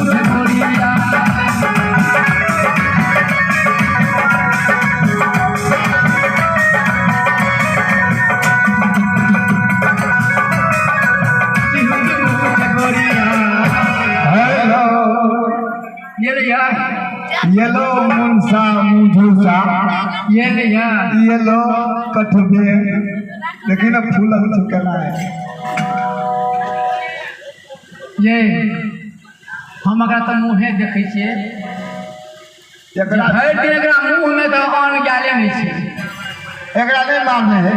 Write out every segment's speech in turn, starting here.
गोरिया yellow मुनसा मुझूसा yellow कठबे लेकिन अब फूल अभी चुकना है ये हम अगर तो मुँहे देखे छे हर दिन एकरा मुँह में तो अन्न गाले नहीं छे एकरा नहीं मारने है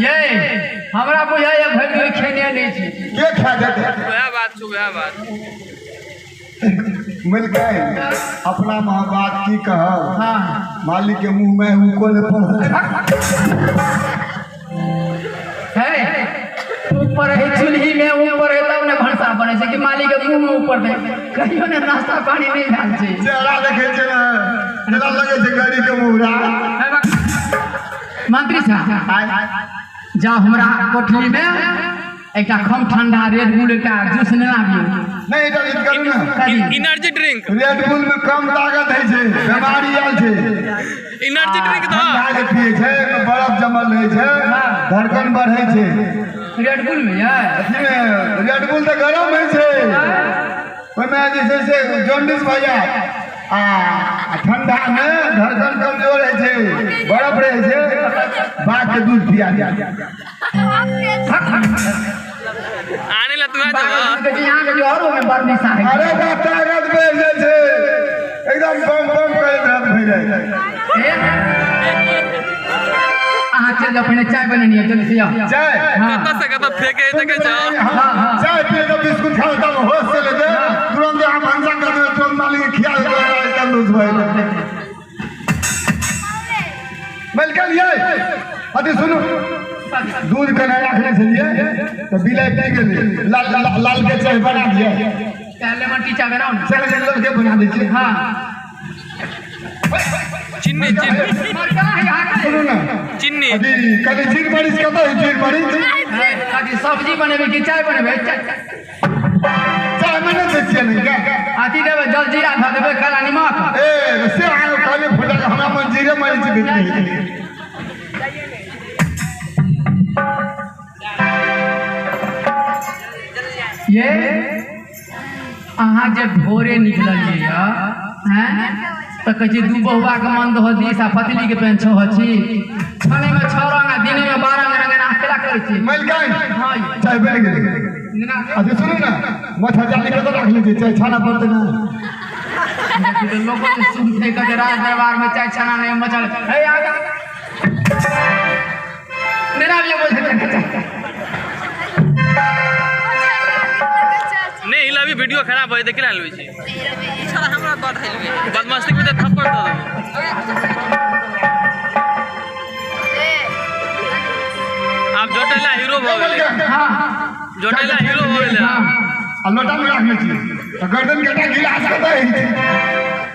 ये हमरा बुझा ये भर दिन खेने नहीं छे के खा देते वह बात मिल गए अपना माँ बात की कहा हाँ मालिक के मुंह में उनको ने है ऊपर है चूल्ही में ऊपर है तब ने भरसा बने से कि मालिक के मुंह में ऊपर दे कहियो ने नाश्ता पानी नहीं भेल छे चेहरा देखे छे ना चेहरा लगे छे गाड़ी के मुहरा मंत्री साहब जा हमरा कोठली में एक खम ठंडा रेड बुल का जूस ने लाबियो नहीं तो इत करू ना एनर्जी ड्रिंक रेड बुल में कम ताकत है छे बीमारी आल छे एनर्जी ड्रिंक दो ठंडा पिए छे बर्फ जमल रहे छे धड़कन बढ़े छे रेड बुल में है अथी में रेड बुल तो गरम है छे ओय में जैसे से जॉन्डिस भैया ठंडा में धड़कन कमजोर है छे बर्फ रहे छे बाग के दूध पिया आने ला तू यहाँ के जो और में बड़ निशा है अरे बात ताकत बढ़ जाए छे एकदम बम बम करे रात भई जाए आहा चल जा पहले चाय बननी है जल्दी से आओ चाय कत फेंके तक जाओ चाय पिए तो बिस्कुट खाओ तब होश से ले दे तुरंत आप भंसा कर दे तुरंत मालिक के ख्याल कर एकदम लूज भइल बिल्कुल ये अति सुनो दूध के नहीं रखने के लिए तो बिलाई पी के लाल के चाय बना दिया पहले मट्टी चाय बनाओ ना चल के लोग के बना दीजिए हाँ चिन्नी सुनो ना चिन्नी अभी कभी जीर मरीज कहता है जीर मरीज ताकि सब्जी बनेबे कि चाय बनेबे चाय मैंने देखिए नहीं क्या आती देबे जल जीरा धर देबे काला नमक ए से आयो काले फुटा के हमरा मन जीरे मरीज बेच ये अहाँ जब भोरे निकलिए हैं तो कहे दू बहुआ के मन दो दिशा पतली के पेन छो छी छने में 6 रंग दिन में 12 रंग ना केला करे छी मिल गई हां चाय बन गई अभी सुनो ना मत जाने के तो रख लीजिए चाय छाना पड़ते ना लोगों ने सुनते के राज दरबार में चाय छाना नहीं मचल हे आ जा मेरा भी बोल नहीं हिला भी वीडियो खराब है देख रहल छी साला हमरा बात है बदमाशी में थप्पड़ दो आप जोटेला हीरो हो गेले हां जोटेला हीरो हो गेले अब लोटा में रखने छी गर्दन कटा गिलास कता है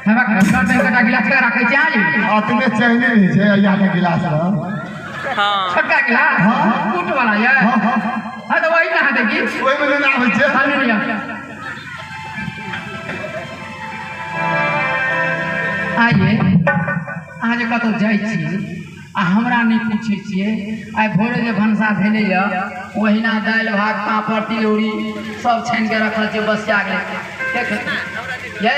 हवा गर्दन कटा गिलास का रखे छी आली अपने चाहिए नहीं छे यहाँ का गिलास हां छोटा गिलास फूट वाला है हां तो वही कहां देखी ओए में ना होय छे सामने नहीं आ आइए अहाँ जे कतौ जाइ छी आ हमरा नहीं पूछे छिए आइ भोरे जे भनसा भेले या ओहिना दाल भात पापड़ तिलौरी सब छान के रखल छै बस आ गेले ये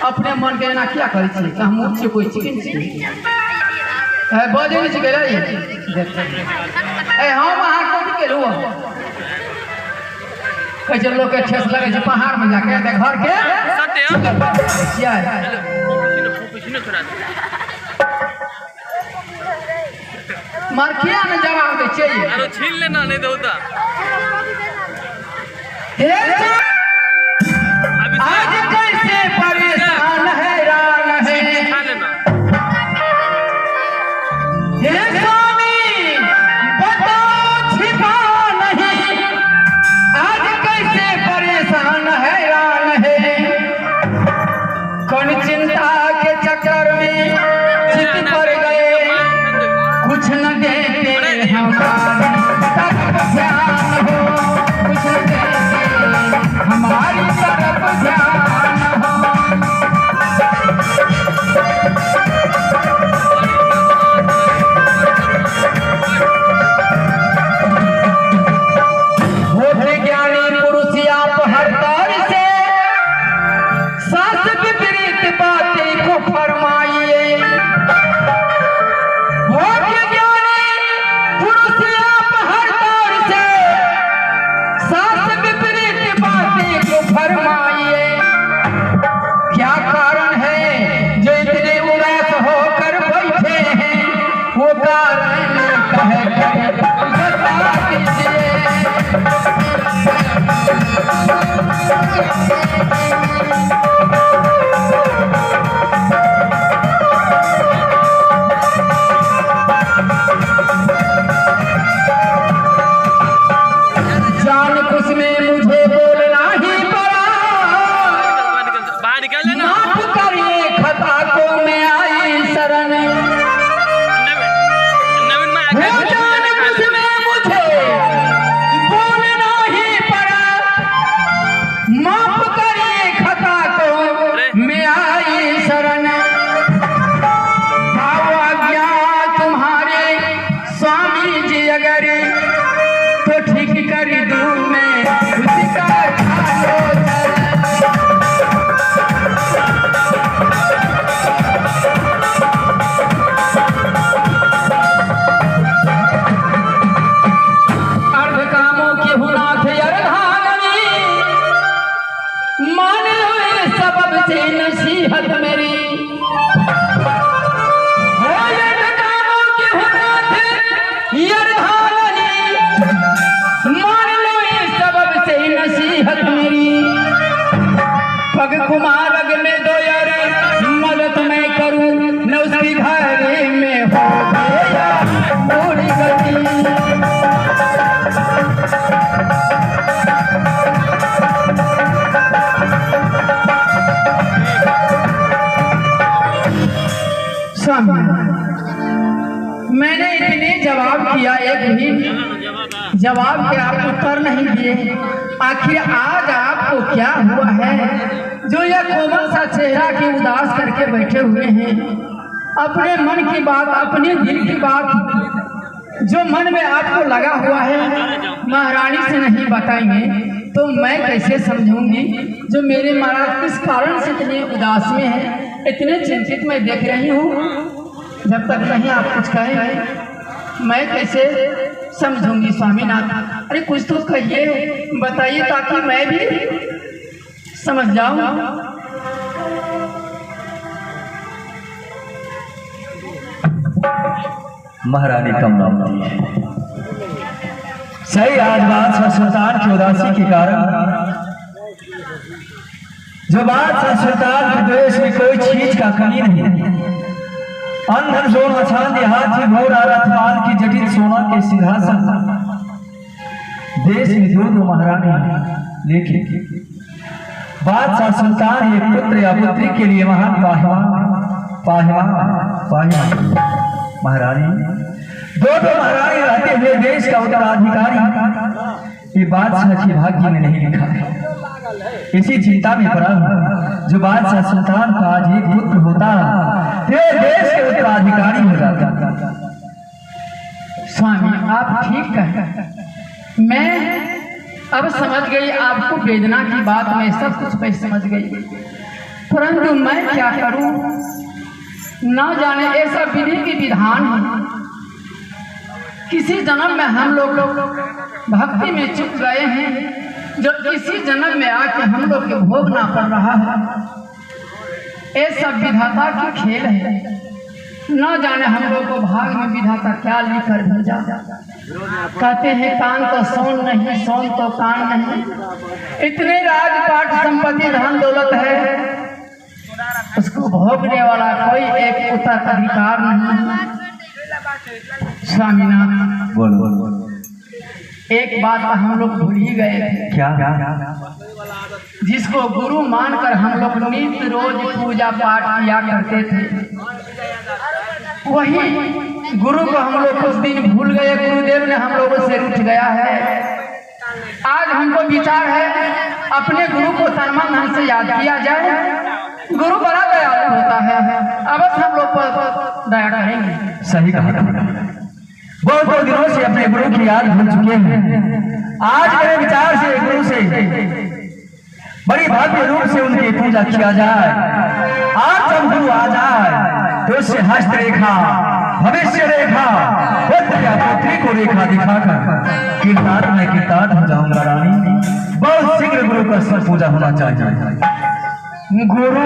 अपने मन के ना क्या करे छी हम मुझ से कोई चिकन छी है बजे नहीं छिके रे ए हम अहाँ कोठी के रुआ कहे लोग के ठेस लगे छै पहाड़ में जाके देख घर के सत्य क्या पसीना छोड़ा मरखिया ने जवाब दे चाहिए अरे छीन लेना नहीं दोता आज कैसे परेशान हैरान है खा लेना हे स्वामी बताओ छिपा नहीं आज कैसे परेशान हैरान है कौन चिंता के चक्कर में चित पर गए कुछ न देते हमारा ध्यान हो कुछ न में मुझे बोलना ही पड़ा, बाहर निकल लेना। माफ करिए खता को मैं आई शरण, नवीन में हो जाने उसमें मुझे बोलना ही पड़ा, माफ करिए खता को मैं आई शरण। भाव आज्ञा तुम्हारे स्वामी जी अगर तो ठीक कर दूं मैं उसका ख्याल अर्ध कामों की हुनाथ अर्धांगनी, मान लो ये सबब से नसीहत मेरी। अर्ध कामों की हुनाथ अर्धांगनी, मान लो ये सबब से नसीहत मेरी। पग कुमारग में दो यार मदद मैं करूं, न उसकी घर में हो गया थोड़ी गति। स्वामी, मैंने इतने जवाब किया, एक भी जवाब के आप उत्तर नहीं दिए। आखिर आज आपको क्या हुआ है जो यह कोमल सा चेहरा के उदास करके बैठे हुए हैं? अपने मन की बात, अपने दिल की बात जो मन में आपको लगा हुआ है महारानी से नहीं बताएंगे तो मैं कैसे समझूंगी जो मेरे महाराज किस कारण से इतने उदास में है, इतने चिंतित मैं देख रही हूँ। जब तक नहीं आप कुछ कहें मैं कैसे समझूंगी स्वामीनाथ? अरे कुछ तो कहिए, बताइए ताकि मैं भी समझ जाऊं। महारानी कमला सही आज बात सुल्तान की उदासी के कारण, जो बात सुल्तान के देश में कोई चीज का कमी नहीं। अंधन सोना चांदी हाथी घोड़ा रथपाल की जटिल सोना के सिंहासन, देश में दो महारानी, लेकिन बादशाह सुल्तान एक पुत्र या पुत्री के लिए महान पाहिवान महारानी, दो महारानी रहते हुए देश का उत्तराधिकारी ये बादशाह की भाग्य में नहीं लिखा है। इसी चिंता में पड़ा हूं, जो बादशाह सुल्तान का आज एक पुत्र होता तो देश के उत्तराधिकारी हो जाता। स्वामी आप ठीक कहें, मैं अब समझ गई आपको वेदना की बात, मैं सब कुछ मैं समझ गई, परंतु मैं क्या करूं? न जाने ऐसा विधि की विधान है, किसी जन्म में हम लोग भक्ति में चुक गए हैं जो इसी जन्म में आके हम लोग को भोगना पड़ रहा है। ये सब विधाता की खेल है, न जाने हम लोग को भाग में विधाता क्या लिखकर भेजा। कहते हैं कान तो सोन नहीं, सोन तो कान नहीं, इतने राजपाट संपत्ति धन दौलत है, उसको भोगने वाला कोई एक उत्तराधिकार नहीं। स्वामीनाथ बोलो एक बात हम लोग भूल ही गए थे, क्या? जिसको गुरु मानकर हम लोग नित्य रोज पूजा पाठ किया करते थे, वही गुरु को हम लोग कुछ दिन भूल गए। गुरुदेव ने हम लोगों से रूठ गया है। आज हमको विचार है अपने गुरु को तन मन से याद किया जाए। गुरु बड़ा दयालु होता है, अवश्य हम लोग पर दया करेंगे। सही कहा। बहुत दिनों से अपने गुरु की याद भूल चुके हैं। आज मेरे विचार से गुरु से बड़ी भव्य रूप से उनकी पूजा किया जाए। आज जब गुरु आ जाए तो उससे हस्त रेखा, भविष्य रेखा, पुत्र या पुत्री को रेखा दिखाकर कीर्तार्थ में कीर्तार्थ हो जाऊंगा रानी। बहुत शीघ्र गुरु का सब पूजा होना चाहिए। गुरु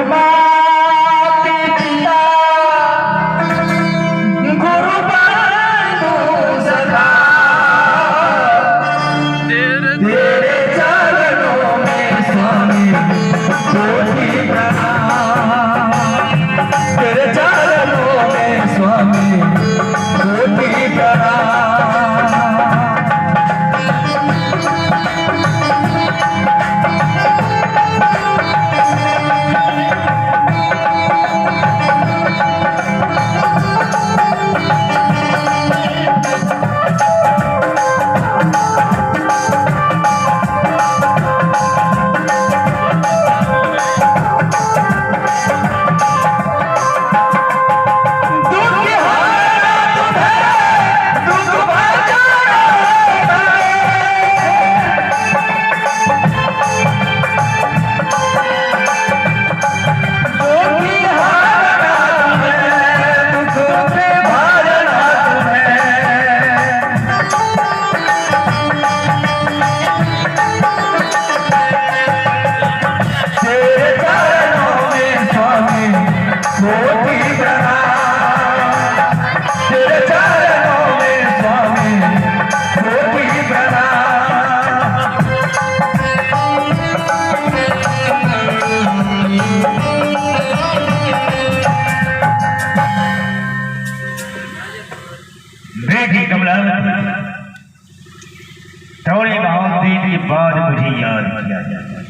किया जाए।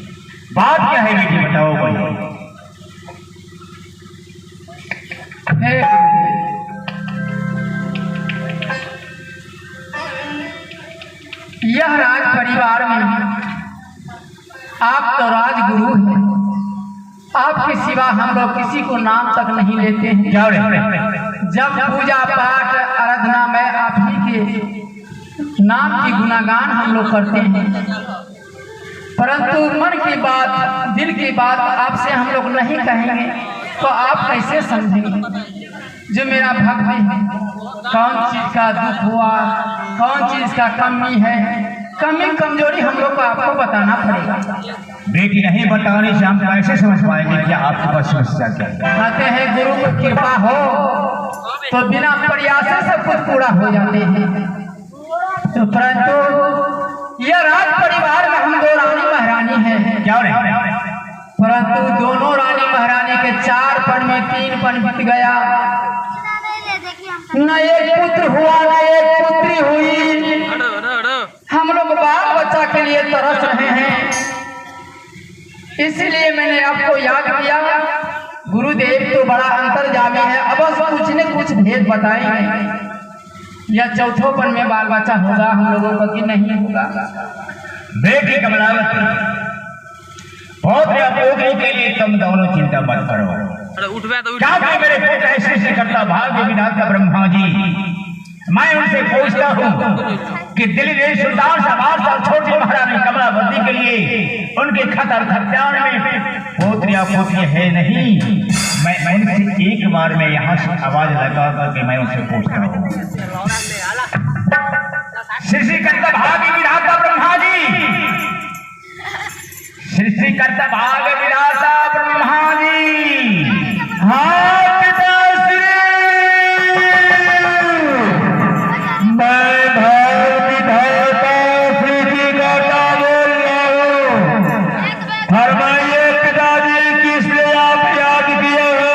बात क्या है बेटी बताओ भाई। हे यह राज परिवार में आप तो राजगुरु हैं, आपके सिवा हम लोग किसी को नाम तक नहीं लेते हैं। क्या रे? जब पूजा पाठ आराधना में आप ही के नाम की गुणगान हम लोग करते हैं, परंतु मन की बात, दिल की बात आपसे हम लोग नहीं कहेंगे तो आप कैसे समझेंगे? जो मेरा भक्त है, कौन चीज का दुख हुआ, कौन चीज का कमी है, कमी कमजोरी हम लोग को आपको बताना पड़ेगा। बेटी नहीं बताने से हम कैसे समझ पाएंगे कि आपके पास समस्या क्या है? कहते हैं गुरु की कृपा हो तो बिना प्रयास से सब कुछ पूरा हो जाते हैं। तो परंतु यह राज परिवार में हम दो रानी महारानी हैं। क्या रे? परंतु दोनों रानी महारानी के 4 पन में 3 पन बीत गया, न एक पुत्र हुआ न एक पुत्री हुई। हम लोग बाल बच्चा के लिए तरस रहे हैं, इसलिए मैंने आपको याद किया। गुरुदेव तो बड़ा अंतर्यामी है, अब कुछ न कुछ भेद बताएंगे। या चौथोपन में बाल बच्चा होगा हम लोगों का कि नहीं होगा? बेटी कमलावती, पोतरे के लिए तुम दोनों चिंता मत करो। क्या मेरे पोते ऐसे करता भाग्य विधाता ब्रह्मा जी, मैं उनसे पूछता हूँ कि दिल्ली देश सुल्तान समाज और छोटी महारानी कमलावती के लिए उनके खतर खत्यार में पोतरिया पोतरी है नहीं। मैं उनसे एक बार में यहाँ से आवाज लगा करके मैं उनसे पूछता हूँ। सृष्टि करता भाग्य विधाता ब्रह्मा जी, सृष्टि करता भाग्य विधाता ब्रह्मा जी। हाँ पिताश्री, मैं भाग्य विधाता सृष्टि करता बोल रहा हूँ। फरमाइए पिताजी, किसने आप याद किए हो?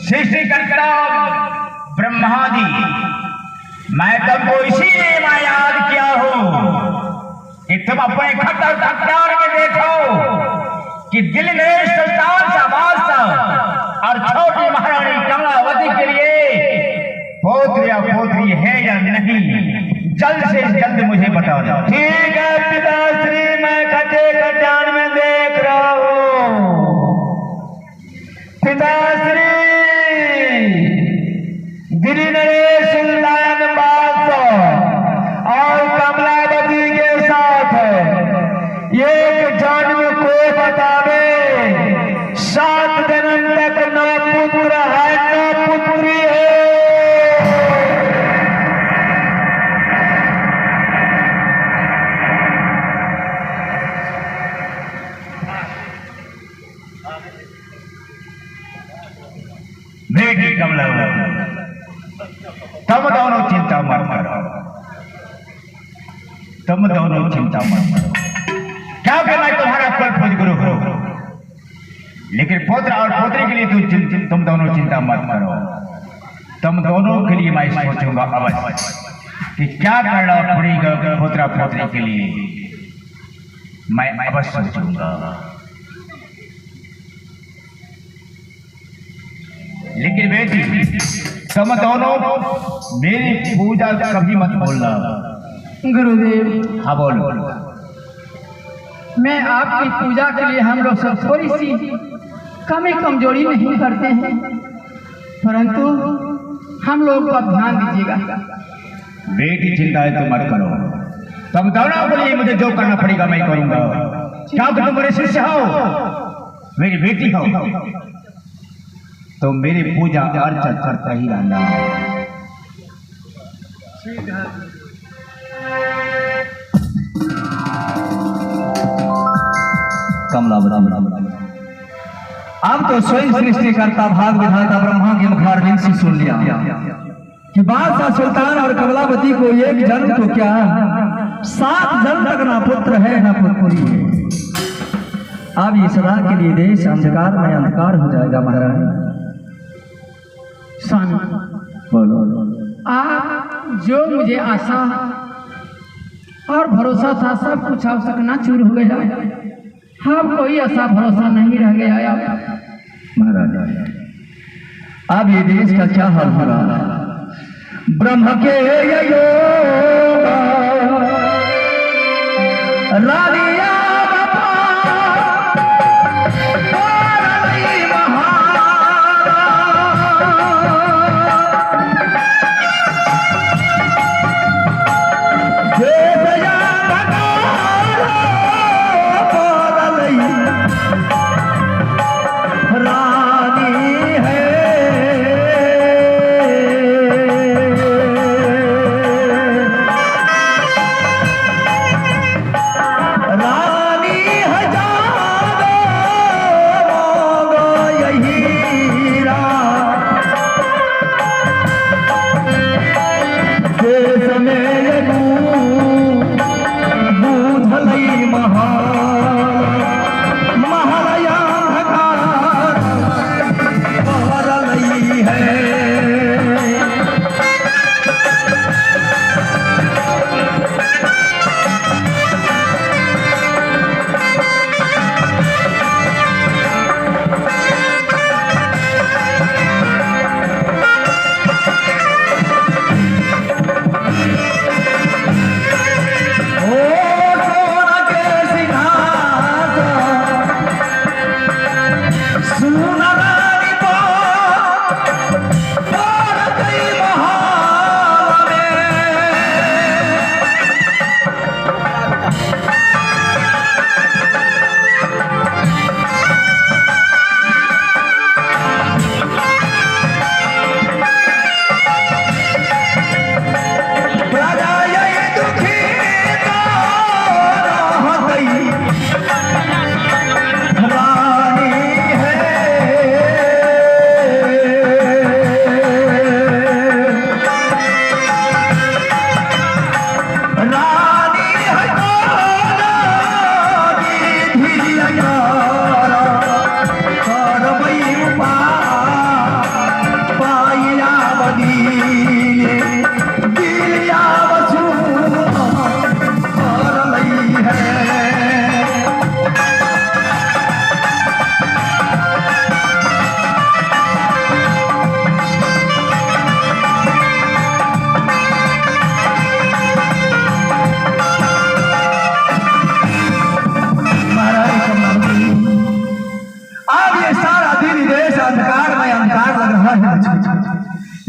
सृष्टि करता ब्रह्मा जी, मैं तुमको इसीलिए मैं याद किया हूँ कि तुम अपने खतर खत्यार में देखो कि दिल में सुल्तान शाहबाज और छोटी महारानी कमलावती के लिए पोत्र या पोत्री है या नहीं, जल्द से जल्द मुझे बता दो। ठीक है पिताश्री, मैं खते खत्यार में देख रहा हूँ। पिताश्री, गिरी नरेश सुल्तान बादशाह और कमलावती के साथ एक जन्म को बतावे, 7 जन्म तक न पुत्र है न पुत्री है। बेटी कमलावती, तुम दोनों चिंता मत करो, तुम दोनों चिंता मत करो, क्योंकि मैं तुम्हारा कुल पूज गुरु हूं। लेकिन पुत्र और पोत्री के लिए तुम दोनों चिंता मत करो। तुम दोनों के लिए मैं सोचूंगा अवश्य कि क्या करना पड़ेगा पुत्र पोत्री के लिए, मैं अवश्य सोचूंगा। लेकिन बेटी, तुम दोनों मेरी पूजा कभी मत भूलना। गुरुदेव, हाँ बोलो। मैं आपकी पूजा के लिए हम लोग सब थोड़ी सी कमी कमजोरी नहीं करते हैं, परंतु हम लोग पर ध्यान दीजिएगा। बेटी चिंता है तो मत करो, तुम दोनों के लिए मुझे जो करना पड़ेगा मैं करूंगा, क्योंकि तुम मेरे शिष्य हो, मेरी बेटी हो, तो मेरी पूजा अर्चना करता ही रहना। कमलावती, अब तो स्वयं सृष्टि करता भाग विधाता ब्रह्मा के मुखारविंद से सुन लिया कि बादशाह सुल्तान और कमलावती को एक जन्म तो क्या 7 जन्म तक ना पुत्र है ना पुत्री है। अब ये सदा के लिए देश अंधकार में अंधकार हो जाएगा। महाराज स्वामी, बोलो। आप जो मुझे आशा और भरोसा था, सब कुछ अब सकना चूर हो गया। अब कोई ऐसा भरोसा नहीं रह गया। महाराज अब ये देश का क्या हाल हो रहा है? ब्रह्म के योग रानिया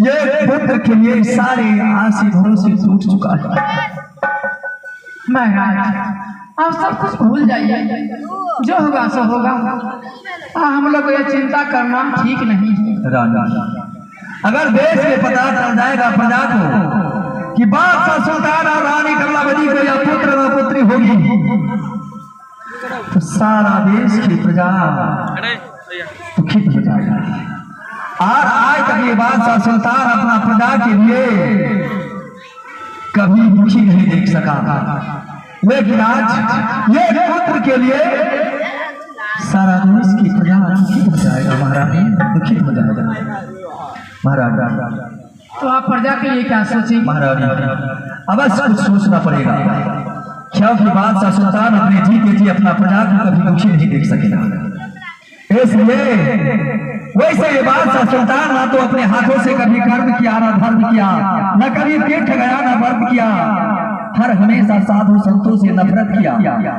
ये पुत्र के लिए सारे आस भरोसे टूट चुका है। महाराज आप सब कुछ भूल जाइए, जो होगा सो होगा। हम लोग ये चिंता करना ठीक नहीं है। राजा अगर देश में पता चल जाएगा प्रजा को कि बादशाह सुल्तान और रानी कमलावती को या पुत्र व पुत्री होगी, तो सारा देश की प्रजा दुखित हो जाएगा। और आज तक ये बादशाह सुल्तान अपना प्रजा के लिए कभी दुखी नहीं देख सका, लेकिन आज ये पुत्र के लिए सारा देश की प्रजा दुखित हो जाएगा। महारानी दुखित हो जाएगा। महाराज तो आप प्रजा के लिए क्या सोचेंगे? महारानी अवश्य कुछ सोचना पड़ेगा, क्योंकि बादशाह सुल्तान अपने जीते जी अपना प्रजा को कभी दुखी नहीं देख सकेगा। इसलिए वैसे ये बादशाह सुल्तान ना तो अपने हाथों से कभी कर्म किया, ना धर्म किया, न कभी पेट गया, न व्रत किया, हर हमेशा साधु संतों से नफरत किया।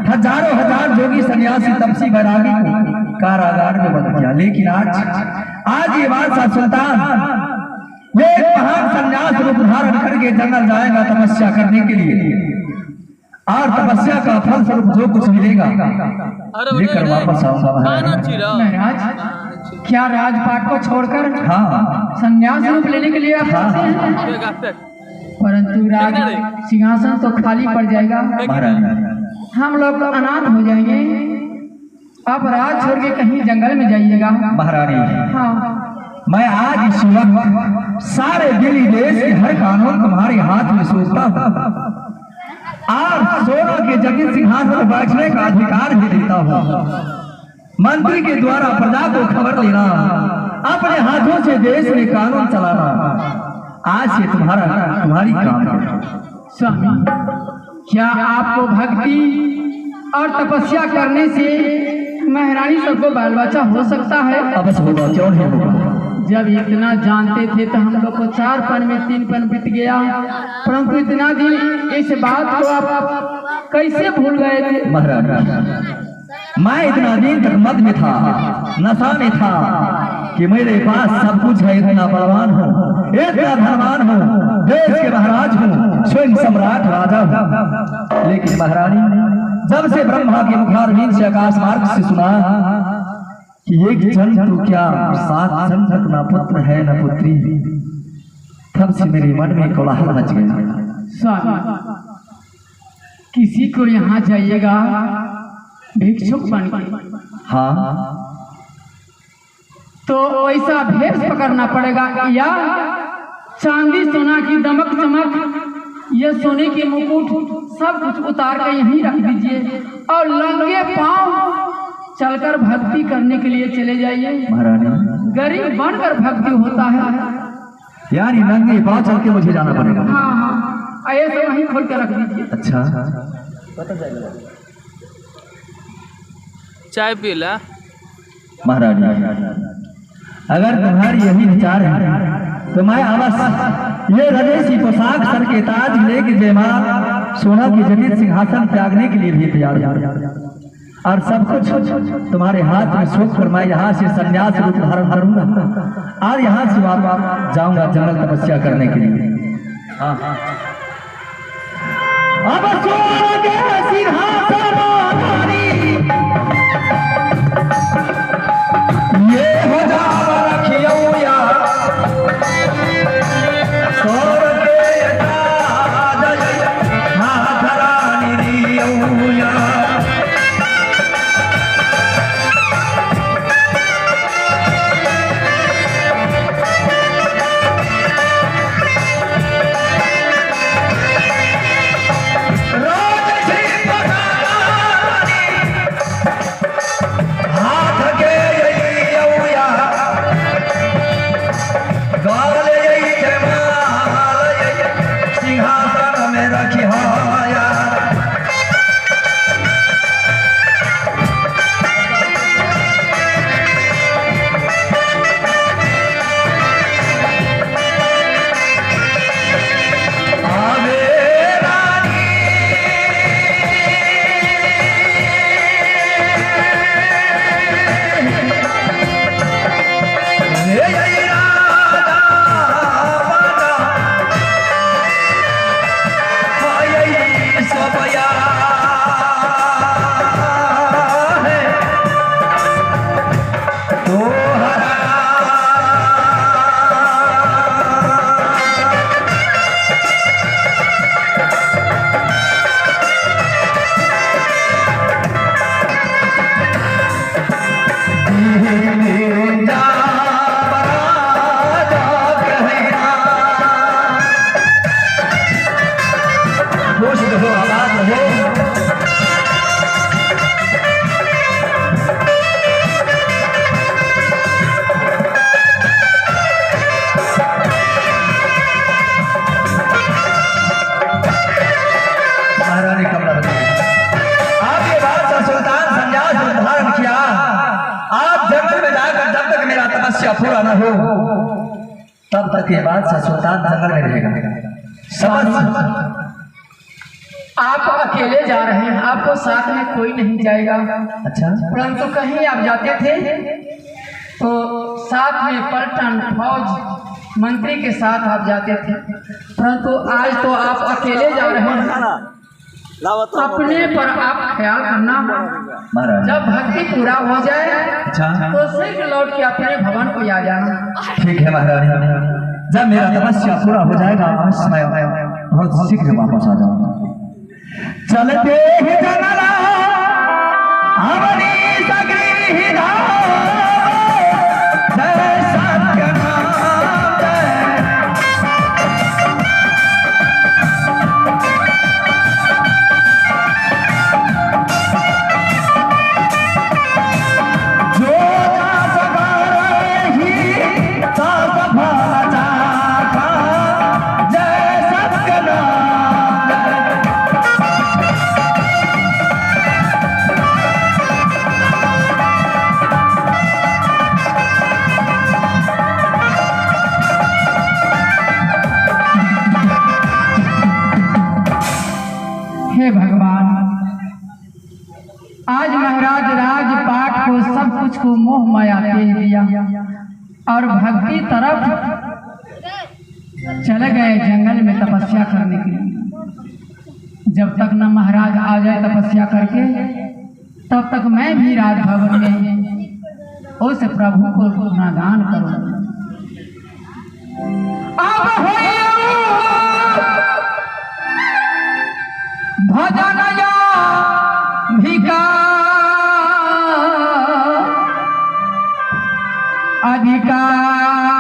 हजारों हजार जोगी सन्यासी तपसी बैरागी को कारागार में बंद किया। लेकिन आज ये बादशाह सुल्तान ये महान संन्यास रूप धारण करके जंगल जाएगा तपस्या करने के लिए, और तपस्या का फल स्वरूप जो कुछ मिलेगा लेकर वापस आऊंगा। महाराज क्या राजपाट को छोड़कर संन्यास रूप लेने के लिए आप आते हैं? परंतु राज सिंहासन तो खाली पड़ जाएगा, हम लोग तो अनाथ हो जाएंगे। आप राज छोड़ के कहीं जंगल में जाइएगा। महारानी हाँ मैं आज इस वक्त सारे दिल्ली देश के हर कानून तुम्हारे हाथ में सोचता हूँ, और सोना के जगह सिंहासन पर बैठने का अधिकार भी देता हूँ। मंत्री के द्वारा प्रजा को खबर लेना, अपने हाथों से देश में कानून चलाना आज से तुम्हारी काम है। स्वामी क्या आपको भक्ति और तपस्या करने से महारानी सबको बाल बच्चा हो सकता है? अवश्य होगा, क्यों नहीं होगा। जब इतना जानते थे तो हम लोग को 4 पन में 3 पन बीत गया, परंतु इतना दिन इस बात को आप कैसे भूल गए थे? महाराज, मैं इतना दिन तक मद में था, नशा में था कि मेरे पास सब कुछ है, इतना बलवान हूँ, इतना धनवान हूँ, देश के महाराज हूँ, स्वयं सम्राट राजा हूँ। लेकिन महारानी, जब से ब्रह्मा के मुखारविंद से आकाश मार्ग से सुना कि एक जंतु क्या 7 जन्म तक न पुत्र है न पुत्री, तब से मेरे मन में कोलाहल मच गया। स्वामी, किसी को यहाँ जाइएगा भिक्षुक बन के, हाँ, तो ऐसा भेष पकड़ना पड़ेगा, या चांदी सोना की दमक चमक, ये सोने के मुकुट सब कुछ उतार कर यहीं रख दीजिए और लंगे पांव चलकर भक्ति करने के लिए चले जाइए। महारानी, गरीब बनकर भक्ति होता है। यानी नंगे पांव चल के मुझे जाना पड़ेगा? हाँ हाँ, ऐसे वहीं खोल के रख दीजिए। अच्छा, चाय पी ला। महारानी, अगर तुम्हारी यही विचार है तो मैं अवश्य ये रजेशी पोशाक, सर के ताज, लेके जयमाल, सोना की जटिल सिंहासन त्यागने के लिए भी तैयार हूं, और सब कुछ तुम्हारे हाथ में सौंप कर मैं यहाँ से संन्यास रूप धारण करूंगा और यहाँ से वापस जाऊंगा जंगल तपस्या करने के लिए। अब सोना के सिंहासन ये हो जावा रखियो या सोर के ताज हाथ रानी दियो या। पूरा न हो तब तक ये बात सुल्तान जंगल में रहेगा। समझ, आप अकेले जा रहे हैं, आपको साथ में कोई नहीं जाएगा। अच्छा, परंतु कहीं आप जाते थे तो साथ में पलटन फौज मंत्री के साथ आप जाते थे, परंतु आज तो आप अकेले जा रहे हैं। अपने पर आप ख्याल करना, जब भक्ति पूरा हो जाए तो शीघ्र लौट के अपने भवन को आ जाना। ठीक है महारानी, जब मेरा तपस्या पूरा हो जाएगा मैं बहुत शीघ्र वापस आ जाऊंगा। चलते ही जंगला हमारी सगरी ही आज महाराज राजपाट को सब कुछ को मोह माया दे दिया और भक्ति तरफ चले गए जंगल में तपस्या करने के लिए। जब तक न महाराज आ जाए तपस्या करके तब तक मैं भी राज भवन में उस प्रभु को गुणगान करूं। अब भजन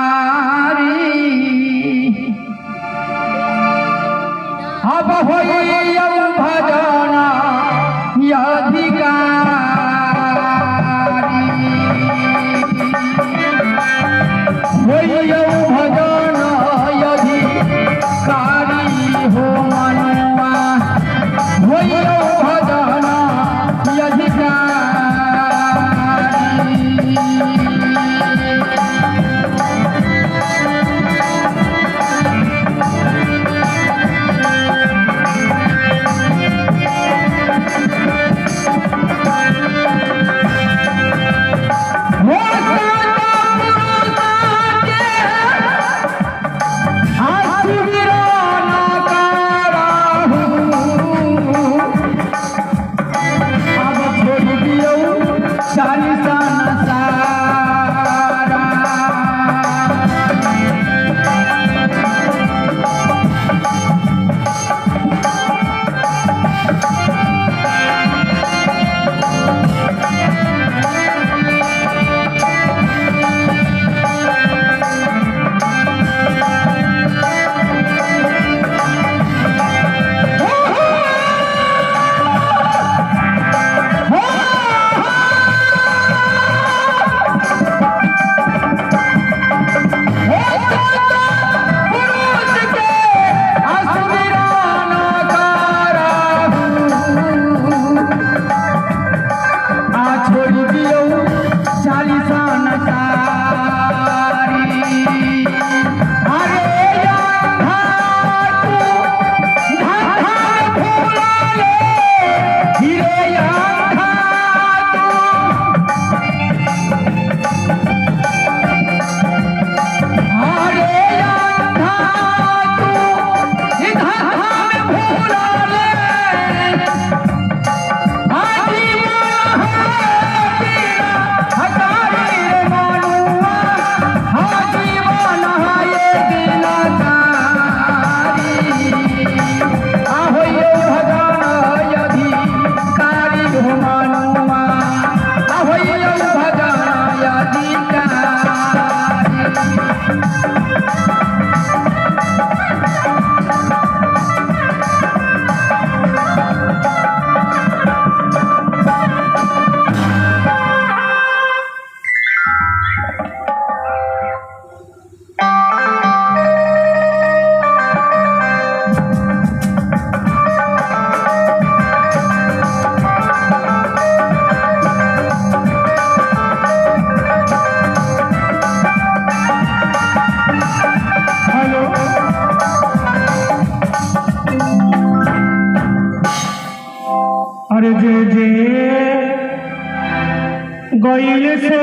अधिकारी अब होइयौ भजन अधिकारी होइयौ भजन अधिकारी हो मनुआ होइयौ भजन अधिकारी। गइल से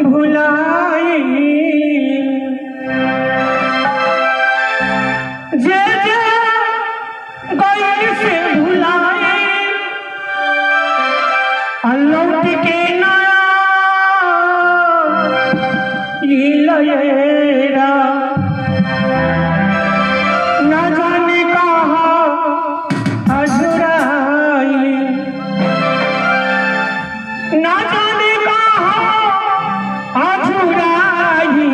भुलाई जे जे गइल से भुलाई लौट के ना लयरा ना जाने कहाँ अजुराई ना जाने कहाँ अजुराई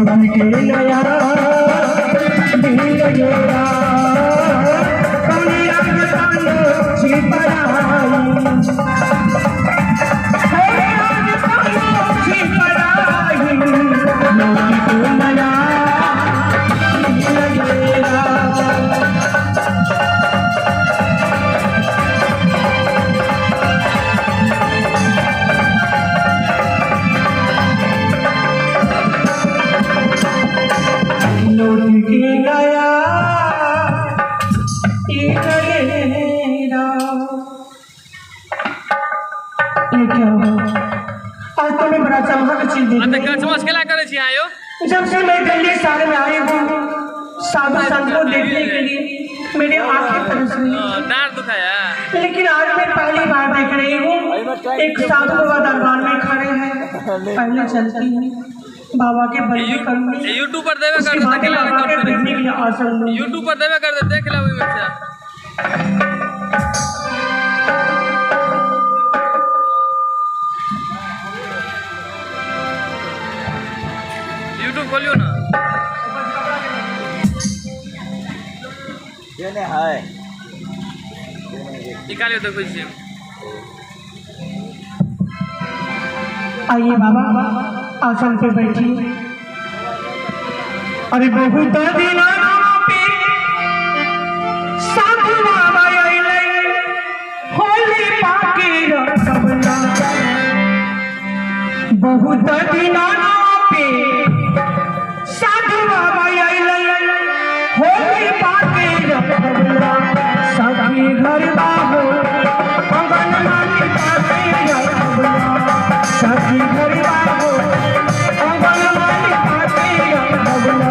लौट के नया दिल गेरा कौनिया के पानो छिपराई हे आज पानो छिपराई लौट के नया दिल गेरा लौट के गया आज तो मैं बड़ा चमक चीज देख अंत क्रिसमस केला करे छी आयो जब से मैं दिल्ली शहर में आई हूँ साधु संत को देखने के लिए मेरी आंखें तरस रही डांट दुखाया लेकिन आज मैं पहली बार देख रही हूँ एक साधु बाबा दरबार में खड़े हैं पहले चलती हूँ बाबा के बंदे करूंगी यूट्यूब पर देवे कर उसके दे बाद बाबा के देखने के लिए आसन लूंगी यूट्यूब पर देवे कर दे देख ले वही बच्चा यूट्यूब खोलियो ना निकालियो देखो इसे आइए बाबा आसन पे बैठिए अरे बहुत दिनों पे साधु बाबा आइले होली पाके रखबला बहुत दिनों पे साधु बाबा आइले होली पाके रखबला सखी घर बाबू अंगन मानी पाके रखबला सखी घर बाबू अंगन मानी पाके रखबला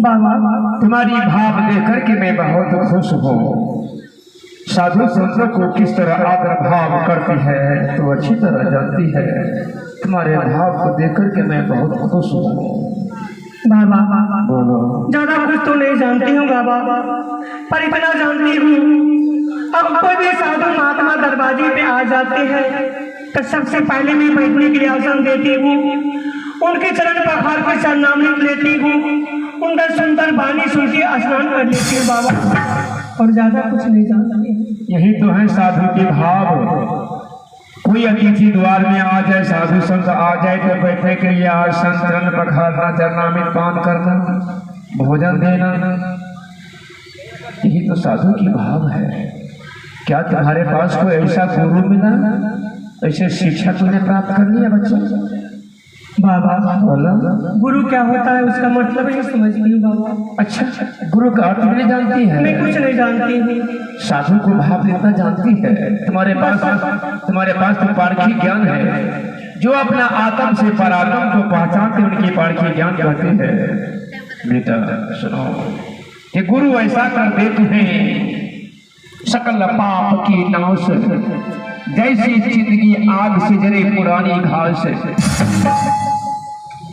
तुम्हारी भाव देख करके मैं बहुत खुश हूँ। साधु संतों को किस तरह आदर भाव करती है तो अच्छी तरह जानती है। तुम्हारे भाव को देख करके मैं बहुत खुश हूँ। बाबा बोलो। ज्यादा कुछ तो नहीं जानती हूँ बाबा, पर इतना जानती हूँ अब कोई भी साधु महात्मा दरवाजे पे आ जाते हैं तो सबसे पहले मैं बैठने के लिए आसन देती हूँ, उनके चरण पखार के सरनामृत लेती हूँ, उनका सुंदर वाणी सुन के स्नान कर लेती हूँ बाबा, और ज्यादा कुछ नहीं जानती। यही तो है साधु के भाव। कोई अतिथि द्वार में आ जाए, साधु संत आ जाए तो बैठने के लिए आसन, चरण पखारना, चरणामृत पान करना, भोजन देना, यही तो साधु की भाव है। क्या तुम्हारे पास कोई ऐसा गुरु मिला, ऐसे शिक्षा तुमने प्राप्त कर लिया बच्चा? बाबा बोला। गुरु क्या होता है उसका मतलब नहीं समझती हूँ बाबा। अच्छा, गुरु का अर्थ नहीं जानती है? मैं कुछ नहीं जानती हूँ। साधु को भाव देना जानती है? तुम्हारे पास तो पारखी ज्ञान है। जो अपना आत्म से परात्म को पहचानते उनकी पारखी ज्ञान कहते हैं। बेटा सुनो, ये गुरु ऐसा कर दे तुम्हें सकल पाप की नाश, जैसी जिंदगी आग से जले पुरानी घास।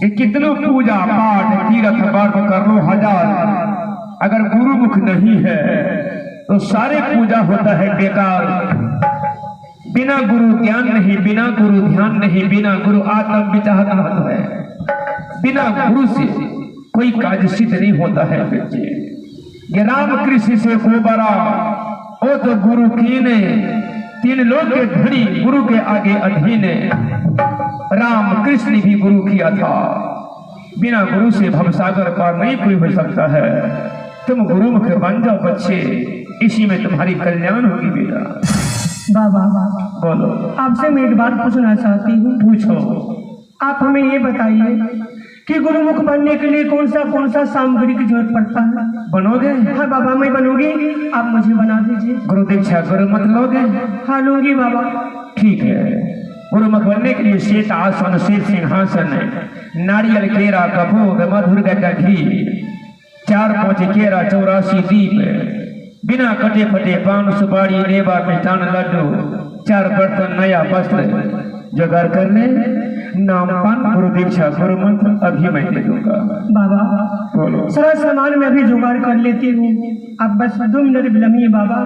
ये कितनों पूजा पाठ तीर्थ वर्ग कर लो हजार, अगर गुरु मुख नहीं है तो सारे पूजा होता है बेकार। बिना गुरु ज्ञान नहीं, बिना गुरु ध्यान नहीं, बिना गुरु आत्म विचार है। बिना गुरु से कोई कार्य सिद्ध नहीं होता है बच्चे। ये राम कृष्ण से गोबरा ओ तो गुरु कीने, तीन लोग के धड़ी गुरु के आगे अधीन। राम कृष्ण भी गुरु किया था, बिना गुरु से भवसागर पार नहीं कोई हो सकता है। तुम गुरुमुख बन जाओ बच्चे, इसी में तुम्हारी कल्याण होगी बेटा। बाबा बोलो। आपसे मैं एक बात पूछना चाहती हूँ। पूछो। आप हमें ये बताइए कि गुरुमुख बनने के लिए कौन सा सामग्री की जरूरत पड़ता है? बनोगे? हाँ बाबा मैं बनूंगी, आप मुझे बना दीजिए। गुरु दीक्षा गुरु मत लोगे? हाँ लूंगी बाबा। ठीक है। गुरुमुख बनने के लिए श्वेत आसन, श्वेत सिंहासन, नारियल केरा कपूर मधुर का घी, 4-5 केरा 84 दीप, बिना कटे फटे पान सुपारी लेवा मिष्ठान लड्डू, 4 बर्तन नया वस्त्र जुगाड़ कर ले। नाम पान गुरु दीक्षा गुरु मंत्र अभी मैं दे दूंगा। बाबा बोलो। सारा सामान मैं अभी जुगाड़ कर लेती हूँ, आप बस 2 मिनट विलम्बिए बाबा,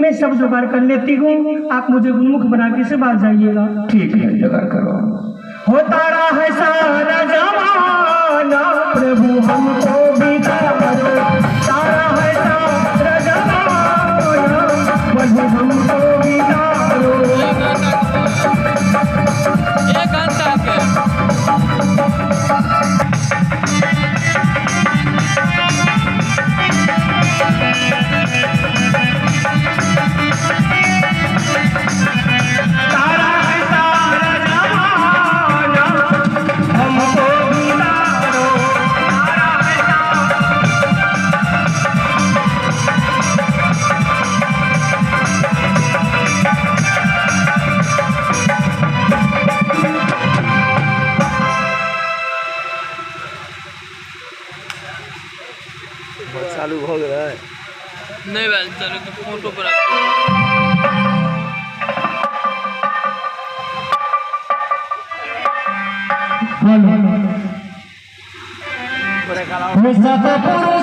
मैं सब जुगाड़ कर लेती हूँ। आप मुझे गुरुमुख बना के से बात जाइएगा। ठीक है, जुगाड़ करो। होता रहा है सारा जमाना, प्रभु हमको भी सारा है सारा जमाना, प्रभु हमको भी चालू हो गया है नहीं भाई, चलो तो फोटो पर मुजफ्फरपुर